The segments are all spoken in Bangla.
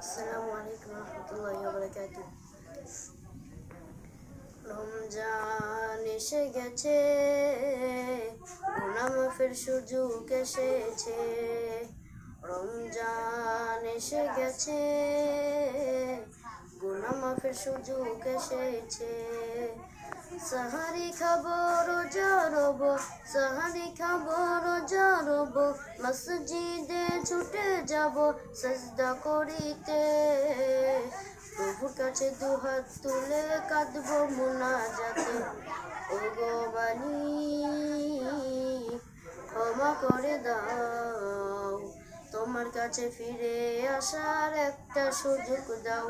আসসালামু আলাইকুম রহমতুল্লাহি ওয়া বারাকাতুহু। রমজান এসে গেছে, গুনাহ মাফের সুযোগ এসেছে। রমজান এসে গেছে, গুনাহ মাফের সুযোগ এসেছে। সাহারি খাবো রোজা রব, সাহারি খাবো রোজা রব, মসজিদে ছুটে যাব সাজদা করিতে। প্রভুর কাছে দুহাত তুলে কাঁদবো মুনাজাতে। ওগো মালিক ক্ষমা করে দাও, তোমার কাছে ফিরে আসার একটা সুযোগ দাও।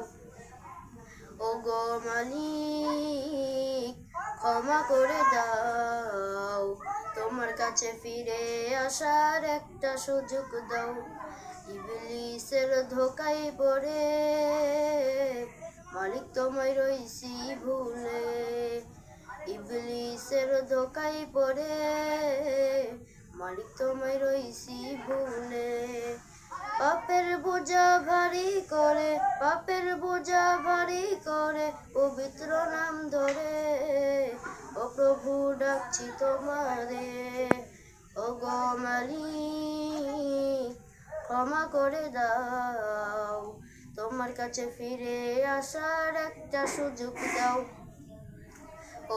ওগো মালিক ক্ষমা করে দাও, তোমার কাছে ফিরে আসার একটা সুযোগ দাও। ইবলিসের ধোকায় পড়ে মালিক তোমায় রইছি ভুলে। ইবলিসের ধোকায় পড়ে মালিক তোমায় রইছি ভুলে। পাপের বোঝা ভারী করে, পাপের বোঝা ভারী করে পবিত্র নাম ধরে। ও প্রভু ডাকছি তোমারে, ওগো মালিক ক্ষমা করে দাও, তোমার কাছে ফিরে আসার একটা সুযোগ দাও।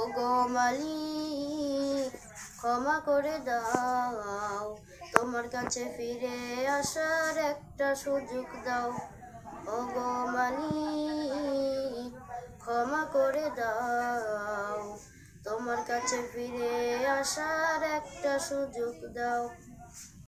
ওগো মালিক ক্ষমা করে দাও, তোমার কাছে ফিরে আসার একটা সুযোগ দাও। ওগো মালিক ক্ষমা করে দাও, তোমার কাছে ফিরে আসার একটা সুযোগ দাও।